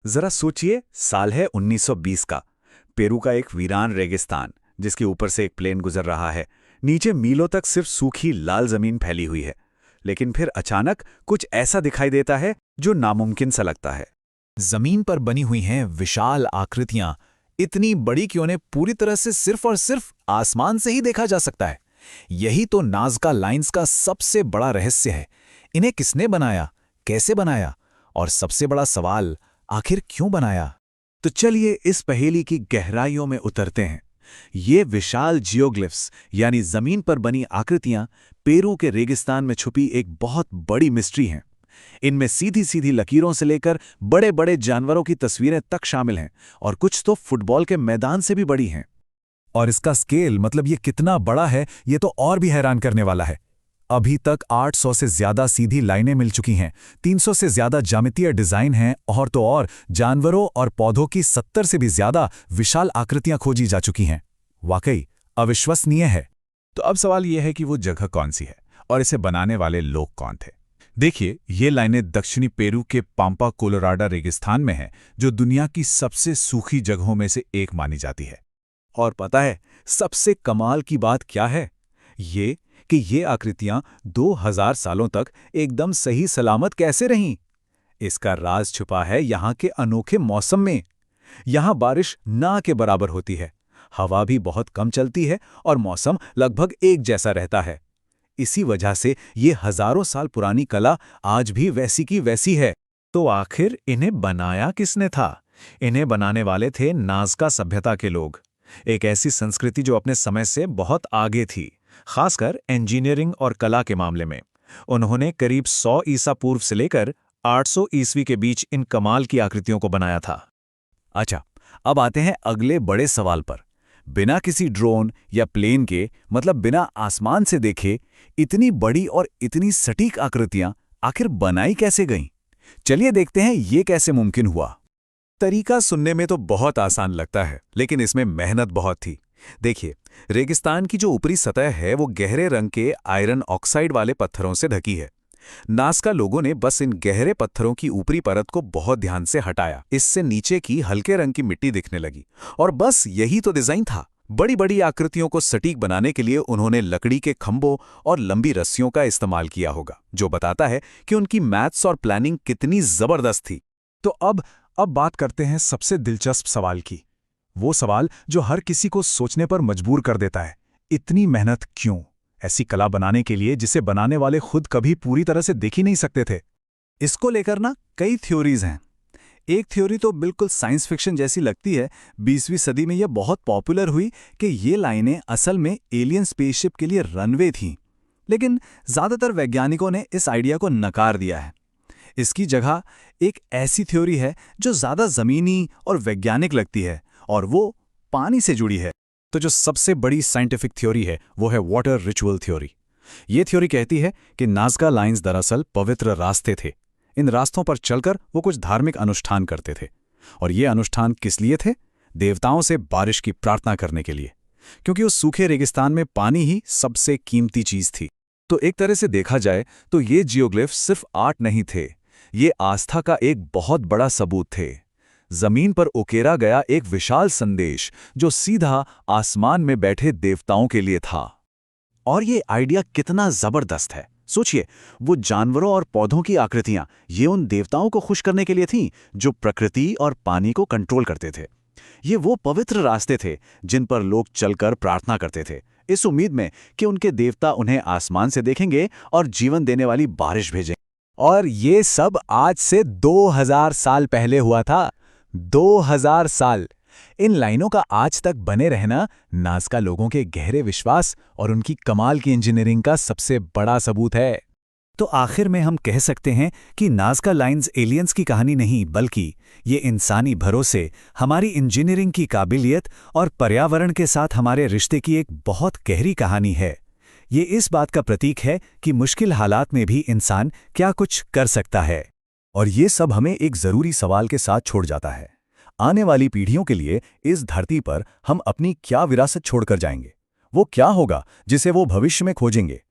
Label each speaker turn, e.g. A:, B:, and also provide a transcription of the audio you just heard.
A: जरा सोचिए, साल है 1920 का। पेरू का एक वीरान रेगिस्तान, जिसके ऊपर से एक प्लेन गुजर रहा है। नीचे मीलों तक सिर्फ सूखी लाल जमीन फैली हुई है। लेकिन फिर अचानक कुछ ऐसा दिखाई देता है जो नामुमकिन सा लगता है।
B: जमीन पर बनी हुई हैं विशाल आकृतियां, इतनी बड़ी कि उन्हें पूरी तरह से सिर्फ और सिर्फ आसमान से ही देखा जा सकता है। यही तो नाज़का लाइंस का सबसे बड़ा रहस्य है। इन्हें किसने बनाया, कैसे बनाया, और सबसे बड़ा सवाल, आखिर क्यों बनाया?
A: तो चलिए इस पहेली की गहराइयों में उतरते हैं। ये विशाल जियोग्लिफ्स यानी जमीन पर बनी आकृतियां पेरू के रेगिस्तान में छुपी एक बहुत बड़ी मिस्ट्री हैं। इनमें सीधी सीधी लकीरों से लेकर बड़े बड़े जानवरों की तस्वीरें तक शामिल हैं, और कुछ तो फुटबॉल के मैदान से भी बड़ी हैं।
B: और इसका स्केल, मतलब ये कितना बड़ा है, ये तो और भी हैरान करने वाला है। अभी तक 800 से ज्यादा सीधी लाइनें मिल चुकी हैं, 300 से ज्यादा ज्यामितीय डिजाइन हैं, और तो और जानवरों और पौधों की 70 से भी ज्यादा विशाल आकृतियां खोजी जा चुकी हैं। वाकई अविश्वसनीय है।
C: तो अब सवाल यह है कि वो जगह कौन सी है और इसे बनाने वाले लोग कौन थे। देखिए, ये लाइनें दक्षिणी पेरू के पाम्पा कोलोराडो रेगिस्तान में हैं, जो दुनिया की सबसे सूखी जगहों में से एक मानी जाती है।
A: और पता है सबसे कमाल की बात क्या है? ये आकृतियां 2000 सालों तक एकदम सही सलामत कैसे रहीं? इसका राज छुपा है यहाँ के अनोखे मौसम में। यहाँ बारिश ना के बराबर होती है, हवा भी बहुत कम चलती है, और मौसम लगभग एक जैसा रहता है। इसी वजह से ये हजारों साल पुरानी कला आज भी वैसी की वैसी है।
C: तो आखिर इन्हें बनाया किसने था? इन्हें बनाने वाले थे नाज़का सभ्यता के लोग, एक ऐसी संस्कृति जो अपने समय से बहुत आगे थी, खासकर इंजीनियरिंग और कला के मामले में। उन्होंने करीब 100 ईसा पूर्व से लेकर 800 ईस्वी के बीच इन कमाल की आकृतियों को बनाया था।
A: अच्छा, अब आते हैं अगले बड़े सवाल पर। बिना किसी ड्रोन या प्लेन के, मतलब बिना आसमान से देखे, इतनी बड़ी और इतनी सटीक आकृतियां आखिर बनाई कैसे गईं? चलिए देखते हैं ये कैसे मुमकिन हुआ। तरीका सुनने में तो बहुत आसान लगता है, लेकिन इसमें मेहनत बहुत थी। देखिए, रेगिस्तान की जो ऊपरी सतह है वो गहरे रंग के आयरन ऑक्साइड वाले पत्थरों से ढकी है। नाज़का लोगों ने बस इन गहरे पत्थरों की ऊपरी परत को बहुत ध्यान से हटाया। इससे नीचे की हल्के रंग की मिट्टी दिखने लगी, और बस यही तो डिजाइन था। बड़ी बड़ी आकृतियों को सटीक बनाने के लिए उन्होंने लकड़ी के खंभों और लंबी रस्सियों का इस्तेमाल किया होगा, जो बताता है कि उनकी मैथ्स और प्लानिंग कितनी जबरदस्त थी।
C: तो अब बात करते हैं सबसे दिलचस्प सवाल की। वो सवाल जो हर किसी को सोचने पर मजबूर कर देता है। इतनी मेहनत क्यों ऐसी कला बनाने के लिए जिसे बनाने वाले खुद कभी पूरी तरह से देख ही नहीं सकते थे?
A: इसको लेकर ना कई थ्योरीज हैं। एक थ्योरी तो बिल्कुल साइंस फिक्शन जैसी लगती है। 20वीं सदी में यह बहुत पॉपुलर हुई कि ये लाइनें असल में एलियन स्पेसशिप के लिए रनवे थीं। लेकिन ज़्यादातर वैज्ञानिकों ने इस आइडिया को नकार दिया है। इसकी जगह एक ऐसी थ्योरी है जो ज़्यादा ज़मीनी और वैज्ञानिक लगती है, और वो पानी से जुड़ी है।
B: तो जो सबसे बड़ी साइंटिफिक थ्योरी है वो है वाटर रिचुअल थ्योरी। ये थ्योरी कहती है कि नाज़का लाइंस दरअसल पवित्र रास्ते थे। इन रास्तों पर चलकर वो कुछ धार्मिक अनुष्ठान करते थे। और ये अनुष्ठान किस लिए थे? देवताओं से बारिश की प्रार्थना करने के लिए, क्योंकि उस सूखे रेगिस्तान में पानी ही सबसे कीमती चीज थी।
A: तो एक तरह से देखा जाए तो ये जियोग्लिफ्स सिर्फ आर्ट नहीं थे, ये आस्था का एक बहुत बड़ा सबूत थे। जमीन पर उकेरा गया एक विशाल संदेश जो सीधा आसमान में बैठे देवताओं के लिए था। और ये आइडिया कितना जबरदस्त है। सोचिए, वो जानवरों और पौधों की आकृतियां, ये उन देवताओं को खुश करने के लिए थीं जो प्रकृति और पानी को कंट्रोल करते थे। ये वो पवित्र रास्ते थे जिन पर लोग चलकर प्रार्थना करते थे, इस उम्मीद में कि उनके देवता उन्हें आसमान से देखेंगे और जीवन देने वाली बारिश भेजेंगे।
B: और ये सब आज से 2000 साल पहले हुआ था। 2000 साल! इन लाइनों का आज तक बने रहना नाज़का लोगों के गहरे विश्वास और उनकी कमाल की इंजीनियरिंग का सबसे बड़ा सबूत है।
A: तो आखिर में हम कह सकते हैं कि नाज़का लाइंस एलियंस की कहानी नहीं, बल्कि ये इंसानी भरोसे, हमारी इंजीनियरिंग की काबिलियत और पर्यावरण के साथ हमारे रिश्ते की एक बहुत गहरी कहानी है। ये इस बात का प्रतीक है कि मुश्किल हालात में भी इंसान क्या कुछ कर सकता है। और ये सब हमें एक ज़रूरी सवाल के साथ छोड़ जाता है। आने वाली पीढ़ियों के लिए इस धरती पर हम अपनी क्या विरासत छोड़कर जाएंगे? वो क्या होगा जिसे वो भविष्य में खोजेंगे?